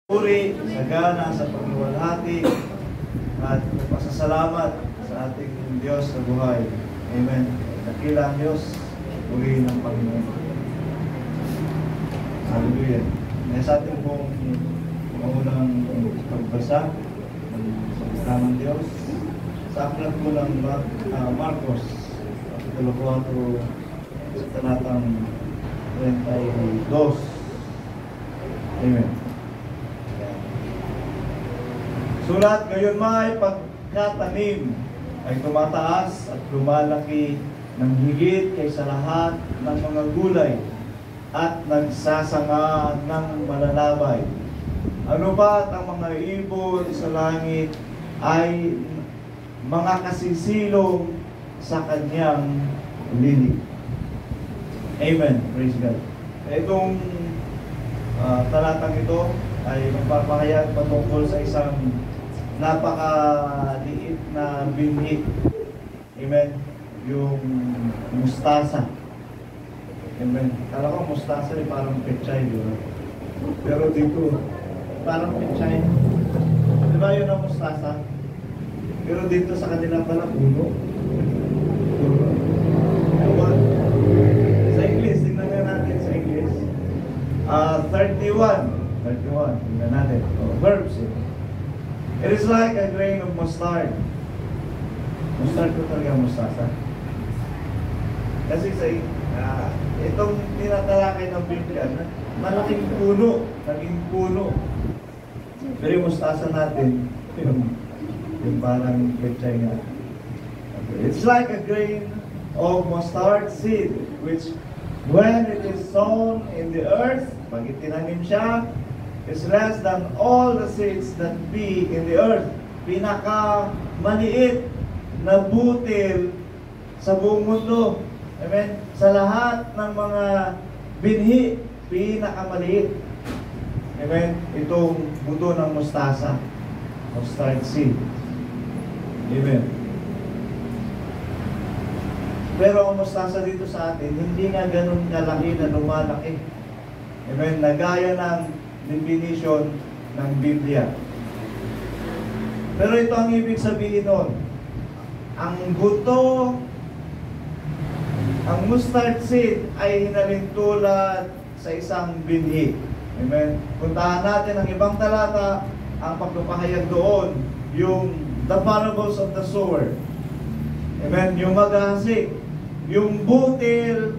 Puri, sagana sa pagluwalhati at pasasalamat sa ating Diyos sa buhay. Amen. Dakila ang Diyos, puri ng Panginoon. Hallelujah. Sa ating pong unang pagbasa ng salita ng Diyos sa aklat ko ng Marcos, Kapitulo 4, sa talatang 32. Amen. Sulat, gayon may pagkatanim ay tumataas at lumalaki ng higit kaysa lahat ng mga gulay at nagsasanga ng malalabay. Ano ba't ang mga ibon sa langit ay mga kasisilong sa kanyang lilig. Amen. Praise God. Itong talatang ito ay magpapahayag patungkol sa isang napakaliit na binhi. Amen. Yung mustasa. Amen. Kala ko mustasa ay parang pechay, di ba? Pero dito, parang pechay. Di ba yun ang mustasa? Pero dito sa kanila pala, puno. Puno. Ewan. Sa English, tingnan nga natin sa English. 31. Tingnan natin. Verbs. It is like a grain of mustard. Mustard ko talaga mustasa. Kasi sa itong tinatalakay ng Biblia, malaking puno, naging puno. Pero yung mustasa natin, yung parang pechay nga. It's like a grain of mustard seed, which when it is sown in the earth, pag itinanim siya, is less than all the seeds that be in the earth. Pinaka-maliit na butil sa buong mundo. Amen? Sa lahat ng mga binhi, pinaka-maliit. Amen? Itong buto ng mustasa. Mustard seed. Amen? Pero ang mustasa dito sa atin, hindi nga ganun kalaki na lumalaki. Amen? Nagaya ng definition ng Biblia. Pero ito ang ibig sabihin nun. Ang buto, ang mustard seed ay hinalintulad sa isang binhi. Amen? Puntahan natin ang ibang talata, ang pagpapahayag doon, yung the parables of the sower. Amen? Yung maghahasik, yung butil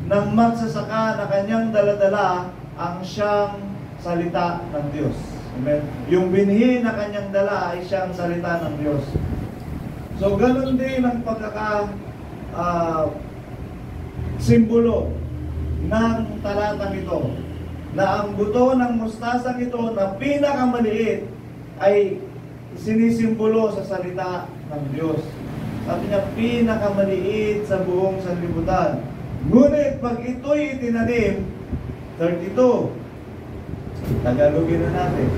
ng magsasaka na kanyang daladala ang siyang salita ng Diyos. Amen? Yung binhi na kanyang dala ay siyang salita ng Diyos. So, ganun din ang simbolo ng talatang ito, na ang buto ng mustasang ito na pinakamaliit ay sinisimbolo sa salita ng Diyos. Sabi niya, pinakamaliit sa buong sanlibutan. Ngunit pag ito'y itinanim, 32, Tagalogin na natin.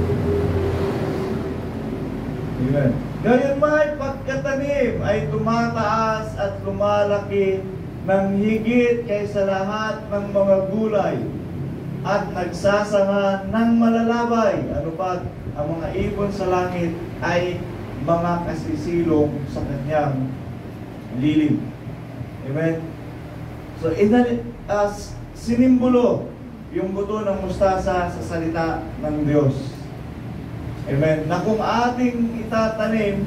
Amen. Gayon may pagkatanim ay tumataas at lumalaki ng higit kaysa lahat ng mga gulay at nagsasanga ng malalabay. Ano pa? Ang mga ibon sa langit ay mga kasisilong sa kanyang lilim. Amen. So, sinimbolo yung buto ng mustasa sa salita ng Diyos. Amen. Na kung ating itatanim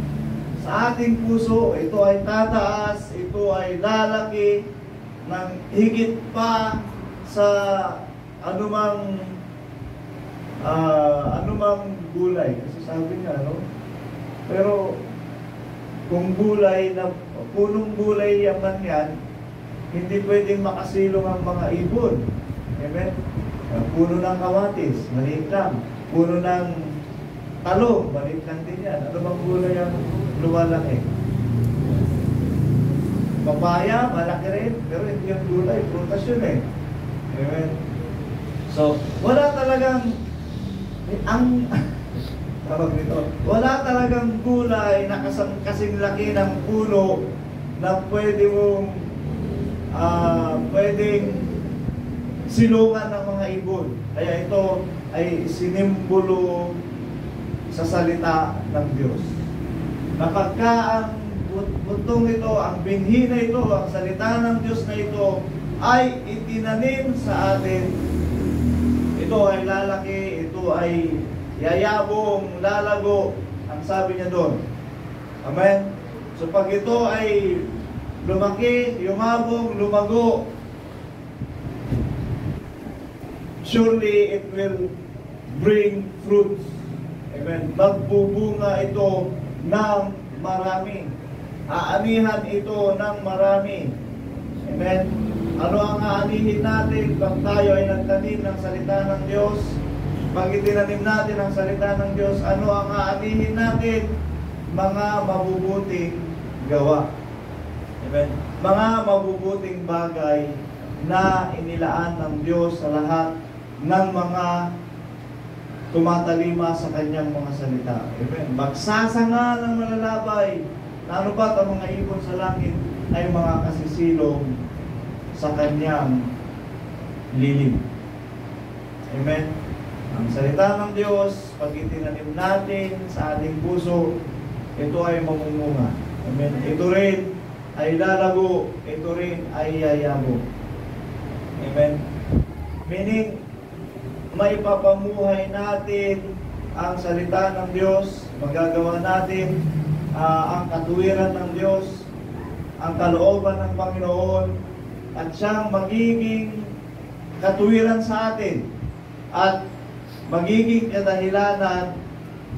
sa ating puso, ito ay tataas, ito ay lalaki ng higit pa sa anumang gulay. Kasi sabi niya, pero kung gulay na punong gulay yaman yan, hindi pwedeng makasilong ang mga ibon. Amen? Puno ng kamatis, maliit lang. Puno ng talong, maliit lang din yan. Ano bang gulay ang lumalaki? Papaya, malaki rin. Pero hindi yung gulay, prutas yun eh. Amen? So, wala talagang tawag nito, wala talagang gulay na kasing laki ng puno na pwedeng silungan ng mga ibon. Kaya ito ay sinimbolo sa salita ng Diyos. Napagka ang butong ito, ang binhi na ito, ang salita ng Diyos na ito ay itinanim sa atin, ito ay lalaki, ito ay yayabong, lalago, ang sabi niya doon. Amen? So pag ito ay lumaki, yumabong, lumago, surely it will bring fruits. Amen? Magbubunga ito ng marami. Aanihan ito ng marami. Amen? Ano ang aanihin natin pag tayo ay nagtanim ng salita ng Diyos? Pag itinanim natin ang salita ng Diyos, ano ang aanihin natin? Mga mabubuting gawa. Amen? Mga mabubuting bagay na inilaan ng Diyos sa lahat ng mga tumatalima sa kanyang mga salita. Amen? Magsasanga ng malalabay. Na ano ba't ang mga ibon sa langit ay mga kasisilong sa kanyang lilim. Amen? Ang salita ng Diyos, pag itinanim natin sa ating puso, ito ay mamumunga. Amen? Ito rin ay lalago, ito rin ay yayabo. Amen? Meaning, maipapamuhay natin ang salita ng Diyos, magagawa natin ang katuwiran ng Diyos, ang kalooban ng Panginoon, at siyang magiging katuwiran sa atin at magiging kadahilanan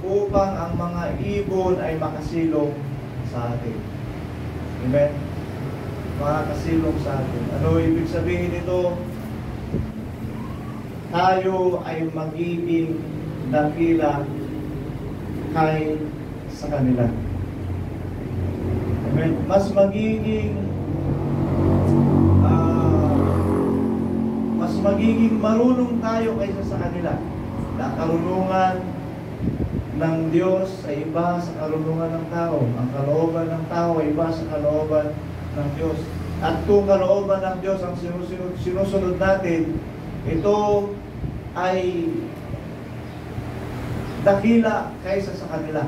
upang ang mga ibon ay makasilong sa atin. Amen? Makasilong sa atin. Ano ibig sabihin nito? Tayo ay magiging dakila kay sa kanila. Amen? Mas magiging marunong tayo kaysa sa kanila. Na karunungan ng Diyos ay iba sa karunungan ng tao. Ang kalooban ng tao ay iba sa kalooban ng Diyos. At kung kalooban ng Diyos ang sinusunod natin, ito ay dakila kaysa sa kanila.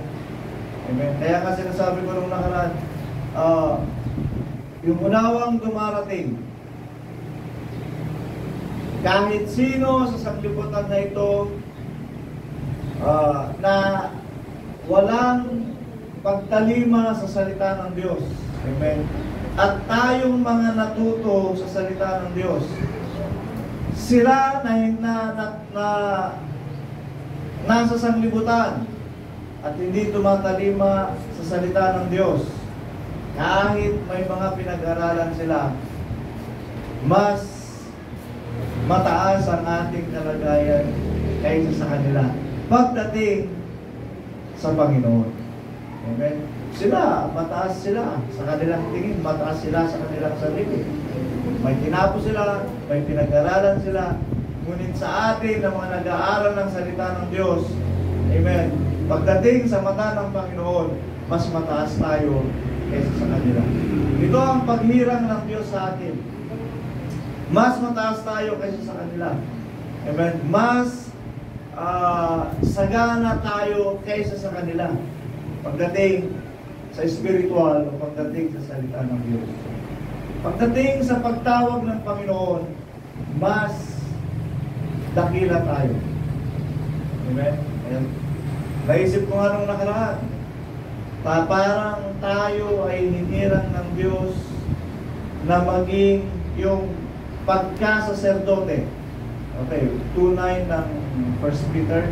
Amen. Kaya kasi nasabi ko nung nakaraan, yung unawang dumarating, kahit sino sa sanglibutan na ito na walang pagtalima sa salita ng Diyos. Amen. At tayong mga natuto sa salita ng Diyos, sila na nasa sanglibutan at hindi tumatalima sa salita ng Diyos, kahit may mga pinag-aralan sila, mas mataas ang ating kalagayan kaysa sa kanila pagdating sa Panginoon. Amen? Sila, mataas sila sa kanilang tingin, mataas sila sa kanilang sarili. May tinapos sila, may pinag-aralan sila, ngunit sa atin na mga nag-aaral ng salita ng Diyos, amen, pagdating sa mata ng Panginoon, mas mataas tayo kaysa sa kanila. Ito ang paghirang ng Diyos sa atin. Mas mataas tayo kaysa sa kanila. Amen. Mas sagana tayo kaysa sa kanila pagdating sa spiritual o pagdating sa salita ng Diyos. Pagdating sa pagtawag ng Panginoon, mas dakila tayo. Amen. Ayan. Naisip ko nga nung nakaraan, parang tayo ay hinirang ng Diyos na maging yung pagka-saserdote. Okay, 2:9 ng 1 Peter.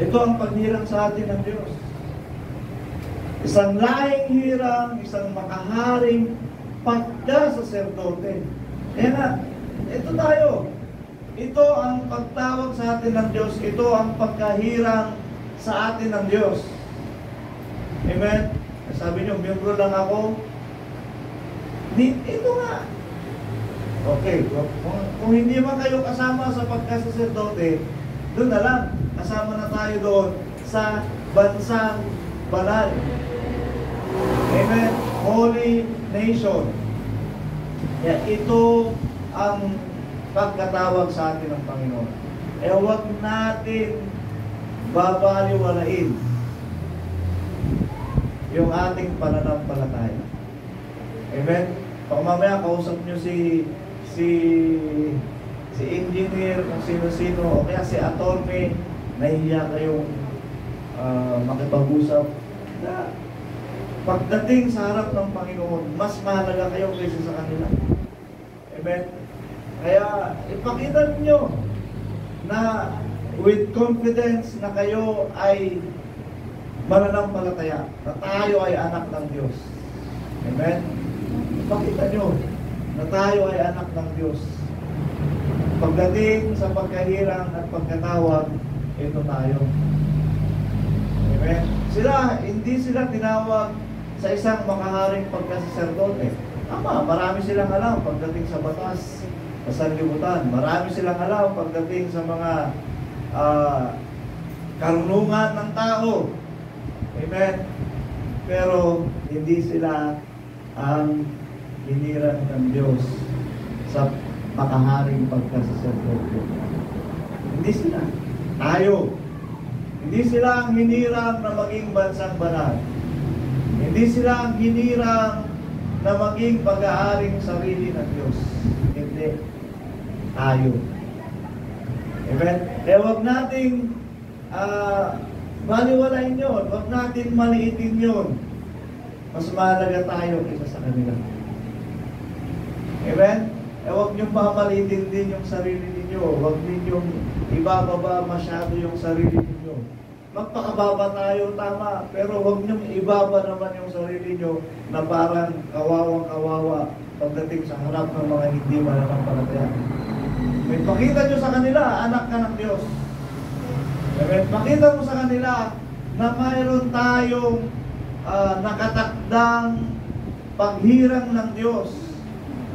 Ito ang paghirang sa atin ng Diyos. Isang laing hirang, isang makaharing pagka-saserdote. Kaya nga, ito tayo. Ito ang pagtawag sa atin ng Diyos. Ito ang pagkahirang sa atin ng Diyos. Amen? Sabi niyo, miyembro lang ako. Ito nga. Okay, kung hindi man kayo kasama sa pagkasaserdote, doon na lang. Kasama na tayo doon sa bansang banal. Amen? Holy nation. Kaya ito ang pagkatawag sa atin ng Panginoon. huwag natin babaliwalain yung ating pananampalataya. Amen? Pag mamaya kausap nyo si engineer, kung sino-sino, o kaya si attorney, nahihiya kayong makipag-usap. Na, pagdating sa harap ng Panginoon, mas mahalaga kayo kaysa sa kanila. Amen? Kaya ipakita ninyo na with confidence na kayo ay mananampalataya, na tayo ay anak ng Diyos. Amen? Ipakita nyo na tayo ay anak ng Diyos. Pagdating sa pagkahirang at pagkatawag, ito tayo. Amen? Hindi sila tinawag sa isang makaharing pagkasaserdote. Tama, marami silang alam pagdating sa batas, sa sanlibutan. Marami silang alam pagdating sa mga karunungan ng tao. Amen? Pero hindi sila ang hinirang ng Diyos sa makaharing pagkasaserdote. Hindi sila. Tayo. Hindi sila ang hinirang na maging bansang banal. Hindi sila ang hinirang na maging pag-aaring sarili ng Diyos. Hindi. Tayo. Amen? Kaya huwag nating baliwalain yun. Huwag nating maliitin yun. Mas mahalaga tayo kaysa sa kanila. Amen? Huwag niyong mamaliitin din yung sarili ninyo. Huwag ninyong ibababa masyado yung sarili ninyo. Magpakababa tayo, tama. Pero huwag niyong ibaba naman yung sarili niyo na parang kawawang-kawawa pagdating sa harap ng mga hindi mananampalataya. May pakita nyo sa kanila, anak ka ng Diyos. May pakita mo sa kanila na mayroon tayong nakatakdang paghirang ng Diyos,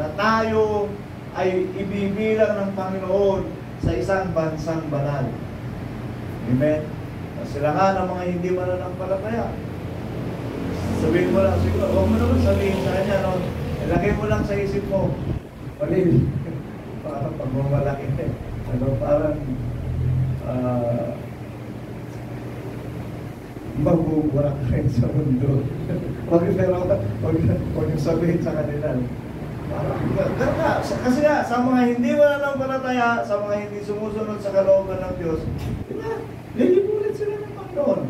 na tayo ay ibibilang ng Panginoon sa isang bansang banal. Amen? Sila nga ng mga hindi mananampalataya. Sabihin mo lang, siguro, huwag mo naman sabihin sa kanya, no? Ilagay mo lang sa isip mo. Palil. Parang pagmamalaki. Parang magbuburak rin sa mundo. Huwag yung sabihin sa kanila. Kasi nga, sa mga hindi mananampalataya, sa mga hindi sumusunod sa kalooban ng Diyos, lilipunin sila ng Panginoon.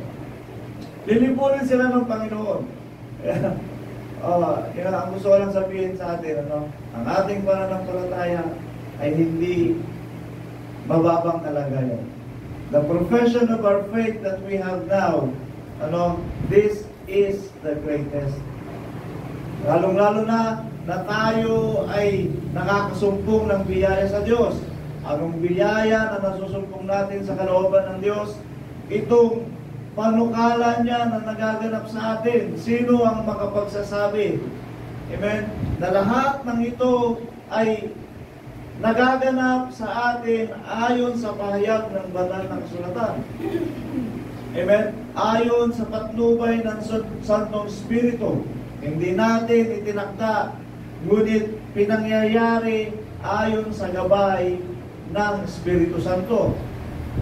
Lilipunin sila ng Panginoon. Ang gusto ko lang sabihin sa atin, ang ating pananampalataya ay hindi mababang kalagayan. The profession of our faith that we have now, this is the greatest. Lalong-lalo na tayo ay nakakasumpong ng biyaya sa Diyos. Anong biyaya na nasusumpong natin sa kalooban ng Diyos? Itong panukala niya na nagaganap sa atin. Sino ang makapagsasabi? Amen? Na lahat ng ito ay nagaganap sa atin ayon sa pahayag ng banal na kasulatan. Amen? Ayon sa patnubay ng Santong Espiritu. Hindi natin itinakda, ngunit pinangyayari ayon sa gabay ng Espiritu Santo.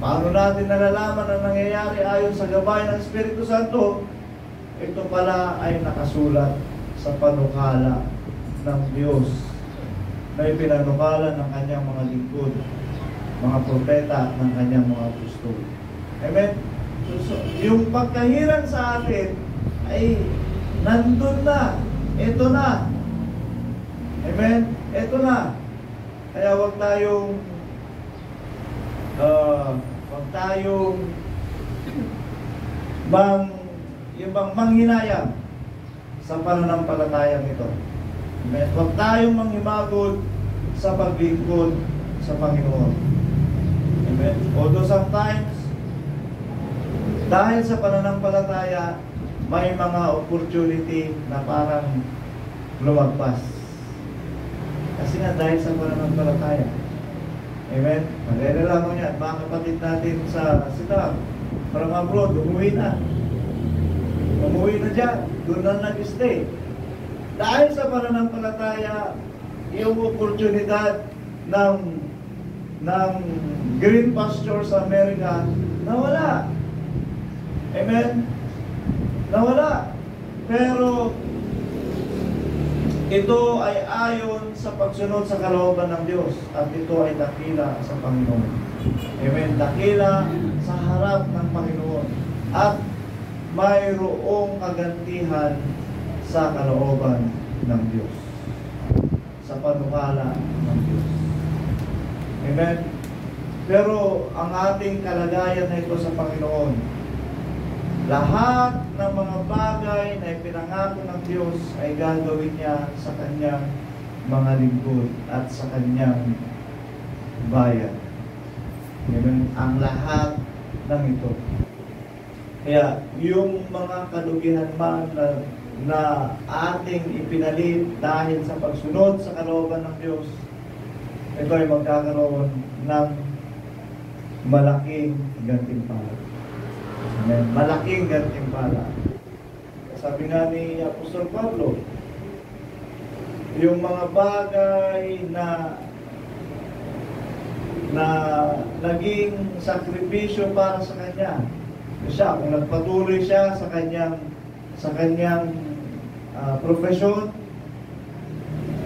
Paano natin nalalaman ang nangyayari ayon sa gabay ng Espiritu Santo? Ito pala ay nakasulat sa panukala ng Diyos na ipinanukala ng kanyang mga lingkod, mga propeta ng kanyang mga apostol. Amen? So, yung pagkahirang sa atin ay nandun na. Ito na. Amen? Ito na. Kaya huwag tayong manghinayang sa pananampalatayang ito. Amen? Huwag tayong manghimagod sa paglingkod sa Panginoon. Amen? Although sometimes, dahil sa pananampalataya, may mga opportunity na parang lumagpas. Kasi nga dahil sa pananampalataya. Amen? Magre-relamang yan. Mga kapatid natin sa Sitam, from abroad, umuwi na. Umuwi na dyan. Doon na nag-stay. Dahil sa pananampalataya, yung oportunidad ng ng green pasture sa Amerika, nawala. Amen? Nawala. Pero ito ay ayon sa pagsunod sa kalooban ng Diyos at ito ay dakila sa Panginoon. Amen? Dakila sa harap ng Panginoon at mayroong kagantihan sa kalooban ng Diyos, sa panukala ng Diyos. Amen? Pero ang ating kalagayan na ito sa Panginoon, lahat ng mga bagay na ipinangako ng Diyos ay gagawin niya sa kanyang mga lingkod at sa kanyang bayan. Amen? Ang lahat ng ito. Kaya yung mga kalugihan man na ating ipinalit dahil sa pagsunod sa kalooban ng Diyos, ito ay magkakaroon ng malaking gantimpala. Amen. Malaking gantimpala. Sabi nga ni Apostol Pablo, yung mga bagay na naging sakripisyo para sa Kanya, siya, kung nagpatuloy siya sa kanyang profesyon,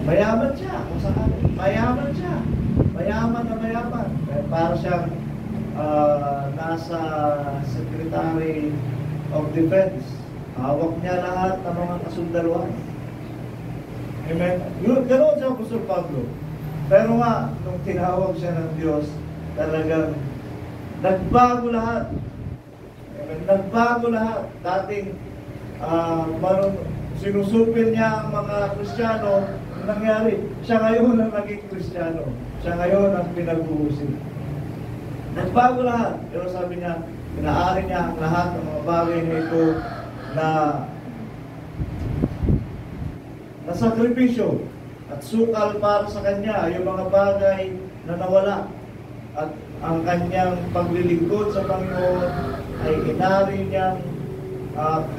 mayaman siya. Kung saan, mayaman siya. Mayaman na mayaman. Para siyang nasa Secretary of Defense. Hawak niya lahat ng mga kasundaluhan. Amen? Ganoon siya, Apostol Pablo. Pero nga, nung tinawag siya ng Diyos, talagang nagbago lahat. Nagbago lahat. Dating sinusupil niya ang mga Kristiyano, nangyari, siya ngayon ang naging Kristiyano. Siya ngayon ang pinag-uusip. Nagbago lahat. Pero sabi niya, pinaari niya ang lahat ng mga bagay na ito na sakripisyo at sukal para sa kanya, yung mga bagay na nawala. At ang kanyang paglilingkod sa Panginoon ay inari niyang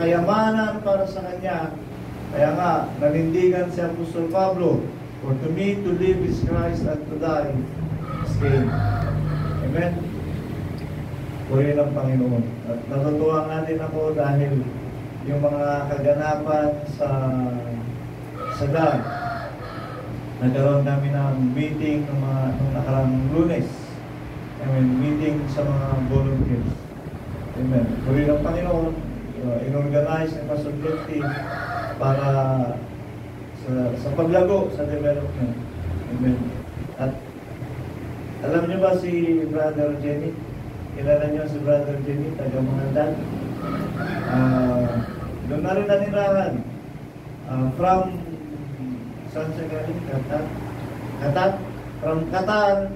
kayamanan para sa kanya. Kaya nga, nanindigan si Apostol Pablo, for to me to live is Christ and to die is gain. Amen? Purihin ang Panginoon. At natutuwa natin ako dahil yung mga kaganapan sa God, nagkaroon kami ng meeting nung nakarang Lunes. Amen. Meeting sa mga volunteers. Amen. Purihin ang Panginoon. In-organize ng Pastor Lefty para sa paglago sa development. Amen. At alam niyo ba si Brother Jenny? Kilala niyo si Brother Jenny, taga Manandan? Doon na rin nanirahan. From saan siya galing? Qatar? From Qatar,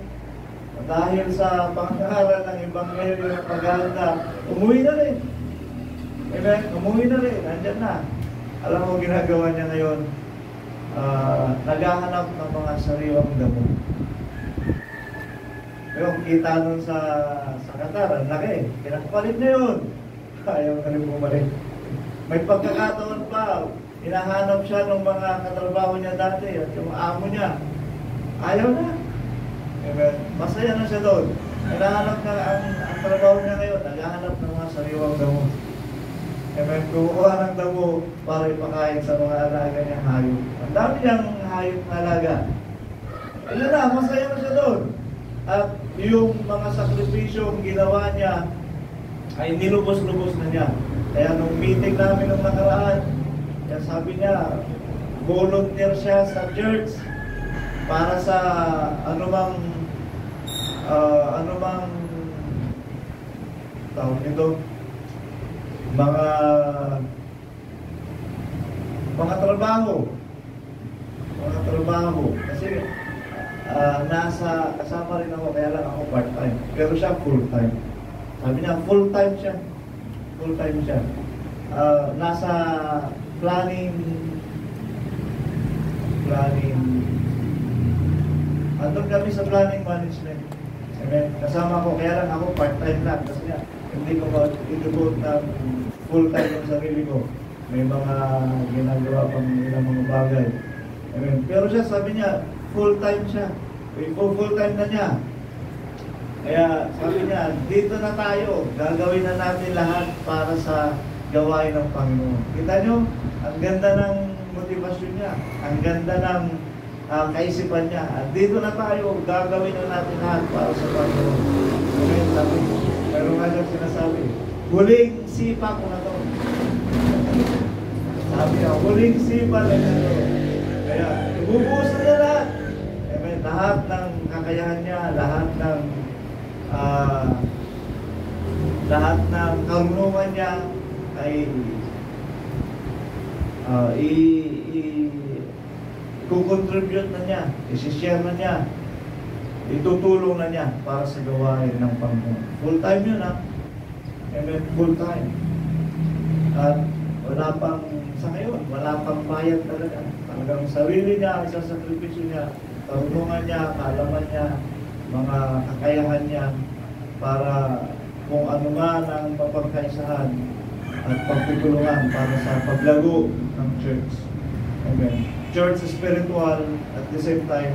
dahil sa pangaral ng Ebanghelyo ng Pag-aalda, umuwi na rin. Amen? Umuwi na rin. Nandyan na. Alam mo ginagawa niya ngayon? Naghahanap ng mga sariwang damo. Pero kita nun sa Qatar, ang laki. Pinakapalit na yun. Ayaw na rin bumalik. May pagkakataon pa. Hinahanap siya ng mga katrabaho niya dati at yung amo niya. Ayaw na. Amen. Masaya na siya doon. Hinahanap na ang trabaho niya ngayon. Naghahanap ng mga sariwang damo. Amen. Kumukuha ng damo para ipakain sa mga alaga niyang hayop. Ang dami niyang hayop na alaga. Ayun na, masaya na siya doon. At yung mga sakripisyong ginawa niya ay nilubos-lubos na niya. Kaya nung meeting namin nung nakaraan, kaya sabi niya, volunteer siya sa church para sa anumang tawag nito, mga trabaho. Kasi kasama rin ako, kaya lang ako part-time. Pero siya full-time. Sabi niya, full-time siya. Nasa planning, andun kami sa planning management. Amen. Kasama ko, kaya lang ako part-time lang. Kasi nga, hindi ko ma-devote na full-time yung sarili ko. May mga ginagawa pang ilang mga bagay. Amen. Pero siya, sabi niya, full-time siya. Full-time na niya. Kaya sabi niya, dito na tayo, gagawin na natin lahat para sa gawain ng Panginoon. Kita nyo, ang ganda ng motivasyon niya, ang ganda ng kaisipan niya. At dito na tayo, gagawin na natin lahat para sa Panginoon. Okay, sabi, meron nga siyang sinasabi, huling sipa ko na to. Sabi niya, huling sipa na to. Kaya, ibubuhos na niya lahat. Amen. Lahat ng kakayahan niya, lahat ng karunungan niya ay i-contribute na niya, i-share na niya, itutulong na niya para sa gawain ng Panginoon. Full time yun, ha? Amen, full time. At wala pang, sa ngayon, wala pang bayad talaga. Talagang sarili niya, isang sakripisyo niya, karunungan niya, kaalaman niya, mga kakayahan niya, para kung ano man ang mapagkaisahan at pagtutulungan para sa paglago ng church. Amen. Church spiritual, at the same time,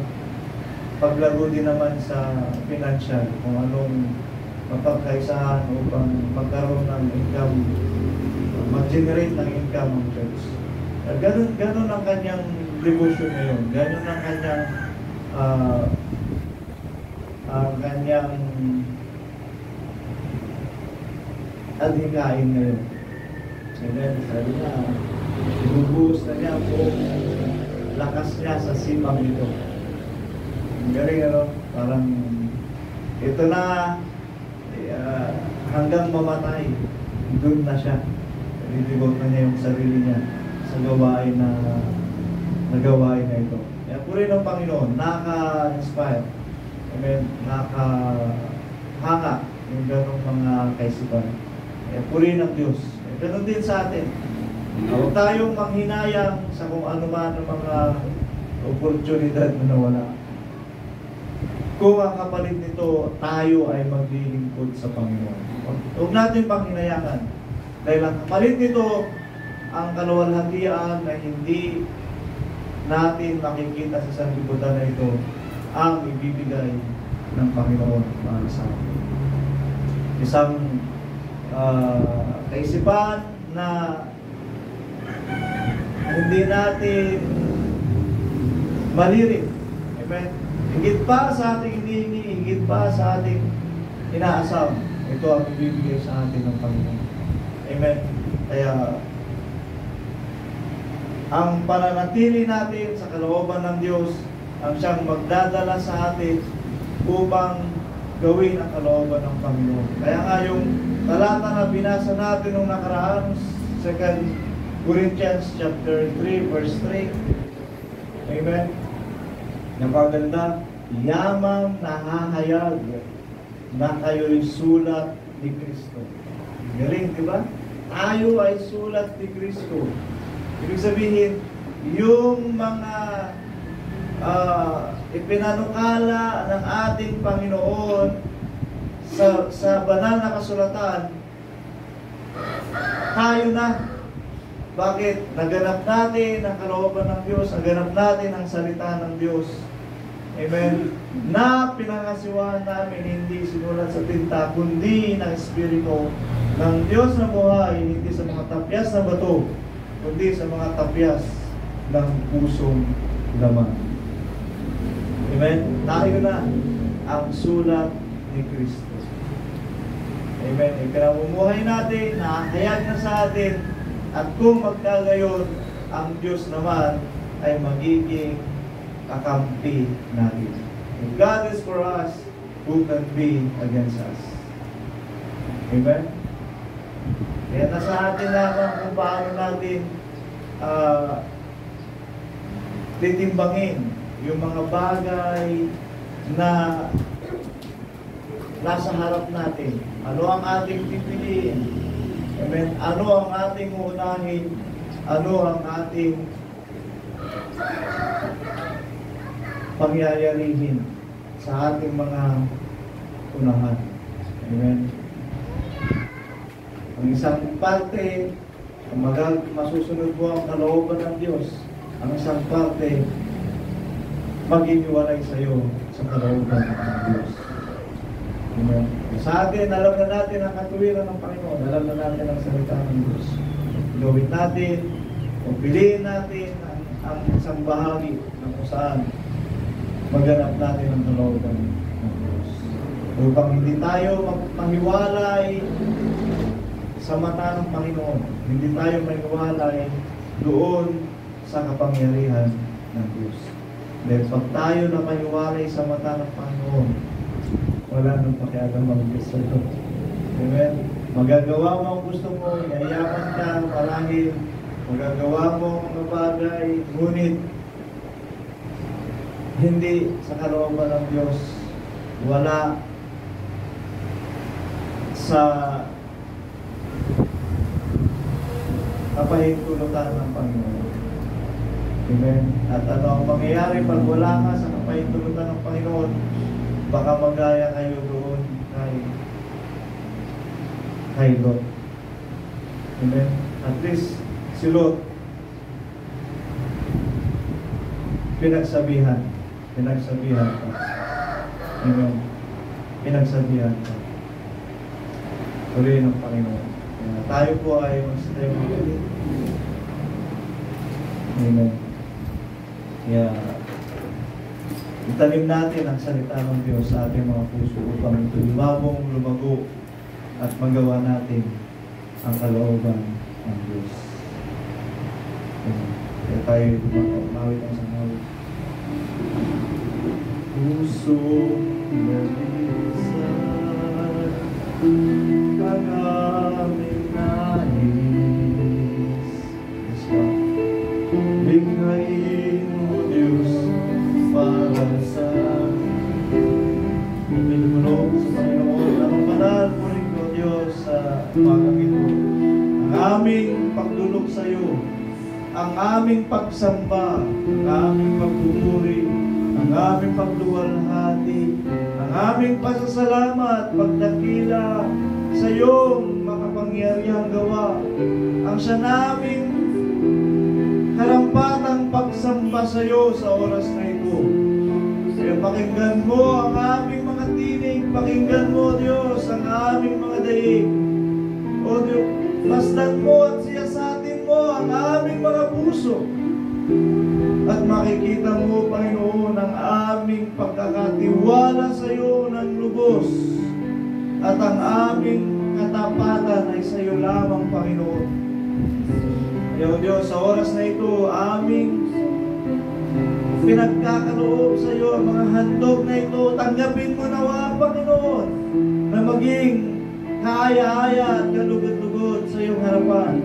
paglago din naman sa financial, kung anong mapagkaisahan upang magkaroon ng income, mag-generate ng income ng church. At ganun ang kanyang devotion ngayon. Ganun ang kanyang adhikain ngayon. And then, sabi niya, ibubuhos na niya kung lakas niya sa sipang ito. Ang galing, ano? Parang, ito na, hanggang mamatay, doon na siya. Nilibot na niya yung sarili niya sa gawain na ito. Kaya puri ng Panginoon, naka-inspire. Amen, nakahanga yung ganong mga kaisipan. Kaya puri ng Diyos. Ganon din sa atin. Huwag tayong manghinayang sa kung ano man ang mga oportunidad na nawala. Kung ang kapalit nito, tayo ay maglilingkod sa Panginoon. Huwag natin panghinayangan. Dahil ang kapalit nito, ang kaluwalhatian na hindi natin makikita sa sanlibutan na ito, ang ibibigay ng Panginoon para sa atin. Isang kaisipan na hindi natin malirik. Amen. Higit pa sa ating hinihingi, higit pa sa ating inaasam, ito ang ibibigay sa atin ng Panginoon. Amen. Kaya ang pananatili natin sa kalooban ng Diyos ang siyang magdadala sa atin upang gawin ang kalooban ng Panginoon. Kaya nga yung talata na binasa natin nung nakaraan, 2 Corinthians chapter 3 verse 3. Amen. Napaganda, yamang nahahayag na kayo'y sulat ni Kristo. Galing, di ba? Tayo ay sulat ni Kristo. Ibig sabihin, yung mga ipinanukala ng ating Panginoon sa banal na kasulatan, tayo na. Bakit? Naganap natin ang kalooban ng Diyos, naganap natin ang salita ng Diyos. Amen. Na pinangasiwahan namin, hindi sinulat sa tinta, kundi ng Espiritu ng Diyos na buhay, hindi sa mga tapyas na bato, kundi sa mga tapyas ng pusong laman. Amen. Tayo na ang sulat ni Kristo. Amen. Ikinamumuhay natin, nakakayag na sa atin, at kung magkagayon, ang Diyos naman ay magiging kakampi natin. If God is for us, who can be against us? Amen? Kaya nasa atin lamang kung paano natin titimbangin yung mga bagay na nasa harap natin. Ano ang ating pipiliin? Amen. Ano ang ating uunahin? Ano ang ating pangyayarihin sa ating mga unahan? Amen. Ang isang parte, masusunod mo ang kalooban ng Diyos. Ang isang parte, maghihiwalay sa iyo sa kalooban ng Diyos. Amen. Sa atin, alam na natin ang katuwiran ng Panginoon. Alam na natin ang salita ng Diyos. Gawin natin, o piliin natin ang isang bahagi na kung saan maganap natin ang kalooban ng Diyos. Upang hindi tayo mahiwalay sa mata ng Panginoon. Hindi tayo mahiwalay doon sa kapangyarihan ng Diyos. Dahil pag tayo na mahiwalay sa mata ng Panginoon, wala nang pakialam ang Diyos sa ito. Amen? Magagawa mo ang gusto mo, yayaman ka, palangin, magagawa mo ang mga bagay, ngunit hindi sa kalooban ng Diyos, wala sa kapahintulutan ng Panginoon. Amen? At ano ang mangyayari pag wala ka sa kapahintulutan ng Panginoon? Baka magaya kayo doon kay Lot. Amen? At least si Lot pinagsabihan pa. Amen? Pinagsabihan pa. Purihin ng Panginoon. Tayo po ay magsasayo magaling. Amen. Kaya itanim natin ang salita ng Diyos sa ating mga puso upang ito lumabong, lumago at magawa natin ang kalooban ng Diyos. Amen. Kaya tayo mawit ang sangawit. Puso nalisan ang aming nais. Yes, God. Bighayin mo, Diyos, para sa pinulog sa Panginoon. Ang banal po rin ko, Diyos, sa umagang ito. Ang aming pagdulog sa iyo, ang aming pagsamba, ang aming pagpupuri, ang aming pagluwalhati, ang aming pasasalamat, pagdakila sa iyong makapangyarihang gawa, ang siya naming karampatang pagsamba sa iyo sa oras na ito. Kaya pakinggan mo ang aming mga tinig, pakinggan mo, Diyos, ang aming mga daig. O Diyos, masdan mo at siyasatin mo ang aming mga puso. At makikita mo, Panginoon, ang aming pagkakatiwala sa iyo ng lubos. At ang aming katapatan ay sa iyo lamang, Panginoon. Kaya o Diyos, sa oras na ito, aming pinagkakaloob sa iyo ang mga handog na ito. Tanggapin mo nawa, Panginoon, na maging kaaya-aya at kalugod-lugod sa iyong harapan.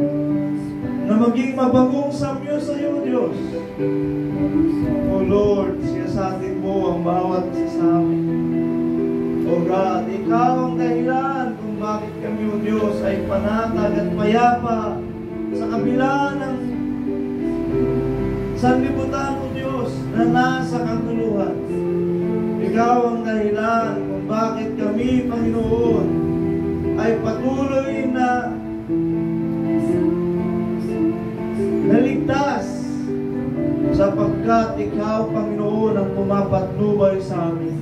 Na maging mabagong samyo sa iyo, Diyos. O Lord, siyasatin mo ang bawat isa sa amin. O God, ikaw ang dahilan kung bakit kami, O Diyos, ay panatag at payapa sa kabila ng sanlibutan, O Diyos, na nasa kaguluhan. Ikaw ang dahilan kung bakit kami, Panginoon, ay patuloy na naligtas sapagkat ikaw, Panginoon, ang pumapatnubay sa amin.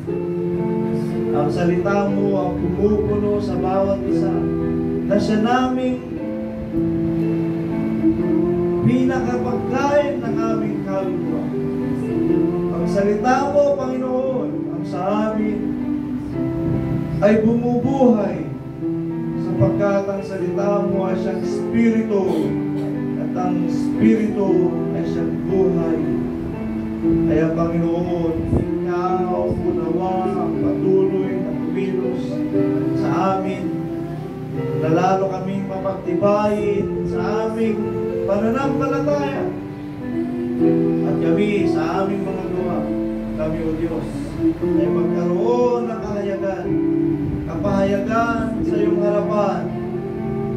Ang salita mo ang pumupuno sa bawat isa na siya naming pinakapagkain ng aming kaluluwa. Ang salita mo, Panginoon, ang sa amin ay bumubuhay sapagkat ang salita mo ay siyang spirito at ang spirito ay siyang buhay. Kaya, Panginoon, ikaw unawa ang patuloy na kumilos sa amin na lalo kaming mapagtibayin sa aming pananampalataya at kami sa aming mga gawa. Kami, O Diyos, ay magkaroon ng kapahayagan sa iyong harapan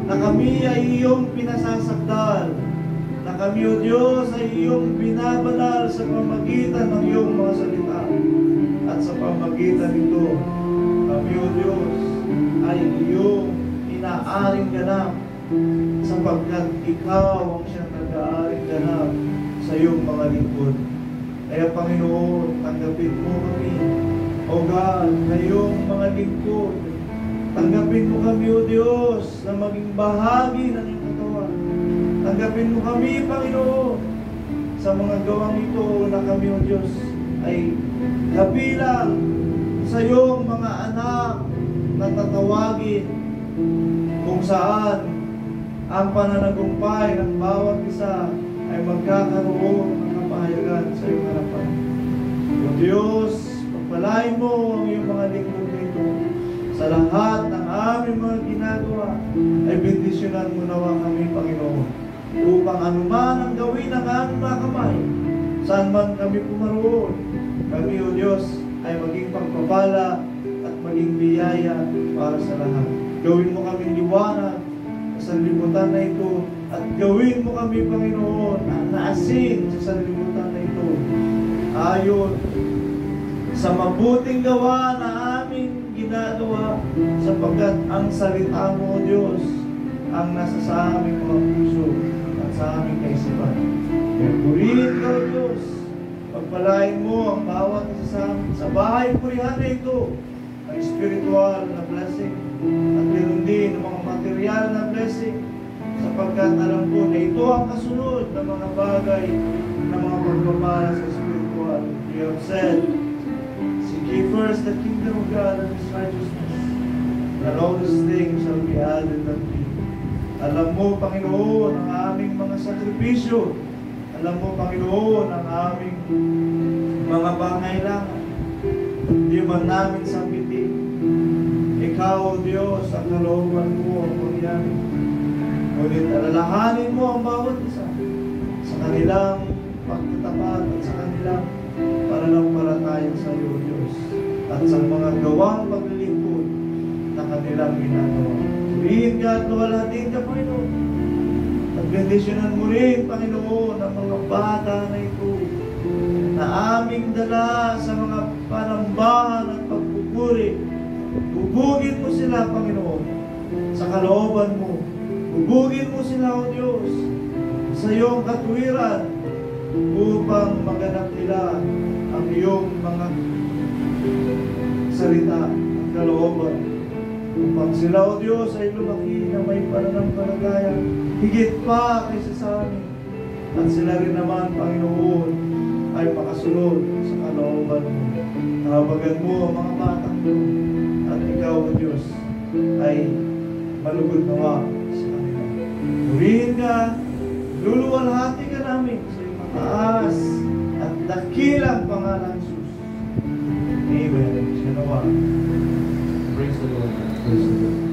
na kami ay iyong pinasasakdal, na kami, O Diyos, ay iyong binabanal sa pamagitan ng iyong mga salita. At sa pamagitan nito, kami, O Diyos, ay iyong inaaring ganap sapagkat ikaw ang siyang nag-aaring ganap sa iyong mga lingkod. Kaya, Panginoon, tanggapin mo kami. O O God, ngayong mga lingkod, tanggapin mo kami, O Diyos, na maging bahagi ng iyong katawan. Tanggapin mo kami, Panginoon, sa mga gawang ito na kami, O Diyos, ay kabilang sa iyong mga anak na tatawagin kung saan ang pananagumpay ng bawat isa ay magkakaroon ng kapahayagan sa iyong harapan. O Diyos, pagpalain mo ang iyong mga lingkod nito. Sa lahat ng aming mga ginagawa, ay bendisyonan mo nawa kami, Panginoon, upang anuman ang gawin ng aming mga kamay, saan man kami pumaroon, kami, O Diyos, ay maging pagpapala at maging biyaya para sa lahat. Gawin mo kami liwanag sa sanlibutan na ito, at gawin mo kami, Panginoon, na naasin sa sanlibutan na ito, ayon sa mabuting gawa na aming ginagawa, sapagkat ang salita mo, O Diyos, ang nasa sa aming mga puso at sa aming kaisipan. Kaya purihin ka, O Diyos, pagpalain mo ang bawat isa sa amin sa bahay purihan na ito, ang spiritual na blessing at meron din ang mga material na blessing, sapagkat alam ko na ito ang kasunod ng mga bagay na mga pagpapala sa spiritual. You have said, seek ye first the kingdom of God and His righteousness, and all these things shall be added unto you. Alam mo, Panginoon, ang aming mga sakripisyo. Alam mo, Panginoon, ang aming mga pangailangan. Hindi man namin sambitin. Ikaw, O Diyos, ang kalooban mo ang mangyari. Ngunit alalahanin mo ang bawat isa sa kanilang pagtatapat at sa kanilang pananampalataya sa iyo, Diyos, at sa mga gawang paglilingkod na kanilang ginagawa. Purihin ka at luwalhatin ka, Panginoon. At bendisyonan mo rin, Panginoon, ang mga bata na ito na aming dala sa mga panambahan at pagpupuri. Bubugin mo sila, Panginoon, sa kalooban mo. Bubugin mo sila, O Diyos, sa iyong katwiran, upang maganap nila ang iyong mga salita at kalooban. Upang sila, O Diyos, ay lumaki na may pananampalataya higit pa kaysa sa amin. At sila rin naman, Panginoon, ay makasunod sa kalooban mo. Tawagan mo ang mga batang ito, at ikaw, O Diyos, ay malugod nawa sa kanila. Purihin ka, luluwalhati ka namin sa iyong mataas at dakilang pangalan Jesus. Amen. Sinawa. Praise the Lord. Praise the Lord.